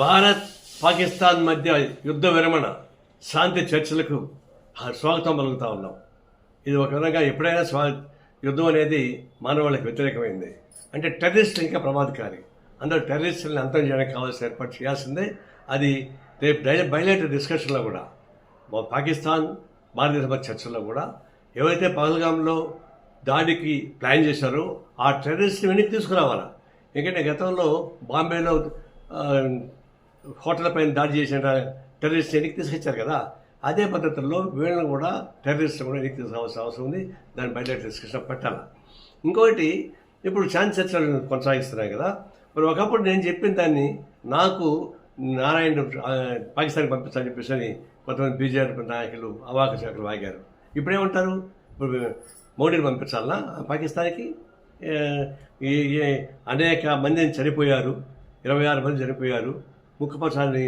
భారత్ పాకిస్తాన్ మధ్య యుద్ధ విరమణ శాంతి చర్చలకు స్వాగతం పలుకుతా ఉన్నాం. ఇది ఒక విధంగా ఎప్పుడైనా యుద్ధం అనేది మానవాళికి వ్యతిరేకమైంది. అంటే టెర్రరిస్టులు ఇంకా ప్రమాదకారి. అందరూ టెర్రరిస్టులను అంతం చేయడానికి కావాల్సిన ఏర్పాటు చేయాల్సిందే. అది రేపు బయలేటర్ డిస్కషన్లో కూడా పాకిస్తాన్ భారతదేశ మధ్య చర్చల్లో కూడా ఎవరైతే పహల్గామ్లో దాడికి ప్లాన్ చేశారో ఆ టెర్రరిస్ట్ని వెనక్కి తీసుకురావాలా. ఎందుకంటే గతంలో బాంబేలో హోటల్ పైన దాడి చేసిన టెర్రరిస్ట్ వెనక్కి తీసుకొచ్చారు కదా, అదే పద్ధతుల్లో వీళ్ళని కూడా టెర్రరిస్ట్ కూడా వెనక్కి తీసుకోవాల్సిన అవసరం ఉంది. దాన్ని బయట డిస్కషన్ పెట్టాలి. ఇంకొకటి, ఇప్పుడు శాంతి చర్చలు కొనసాగిస్తున్నాయి కదా, మరి ఒకప్పుడు నేను చెప్పిన దాన్ని నాకు నారాయణ పాకిస్తాన్కి పంపించాలని చెప్పేసి కొంతమంది బీజేపీ నాయకులు అవాక శాఖలు వాగారు. ఇప్పుడేమంటారు? ఇప్పుడు మోడీని పంపించాలన్నా పాకిస్తాన్కి? అనేక మందిని చనిపోయారు, 26 మంది చనిపోయారు, ముఖ్యపక్షాన్ని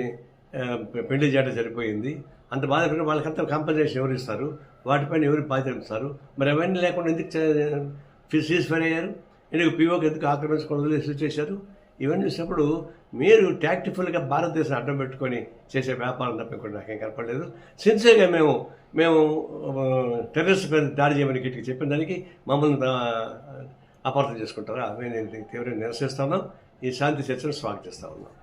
పెళ్లి చేయడం సరిపోయింది. అంత బాధపడిన వాళ్ళకంతా కాంపన్సేషన్ ఎవరు ఇస్తారు? వాటిపైన ఎవరు బాధ్యత ఇస్తారు? మరి అవన్నీ లేకుండా ఎందుకు సీజ్ ఫైర్ అయ్యారు? ఎందుకు పీఓకి ఎందుకు ఆక్రమించకుండా వదిలేసి చేశారు? ఇవన్నీ చూసినప్పుడు మీరు ట్యాక్టిఫుల్గా భారతదేశం అడ్డం పెట్టుకొని చేసే వ్యాపారం తప్పకుండా నాకేం కనపడలేదు. సిన్సియర్గా మేము టెర్రరిస్ట్ పైన దాడి చేయమని గట్టిగా చెప్పిన దానికి మమ్మల్ని అపార్థం చేసుకుంటారా? మేము తీవ్రంగా నిరసిస్తా ఉన్నాం. ఈ శాంతి చర్చను స్వాగతిస్తా ఉన్నాం.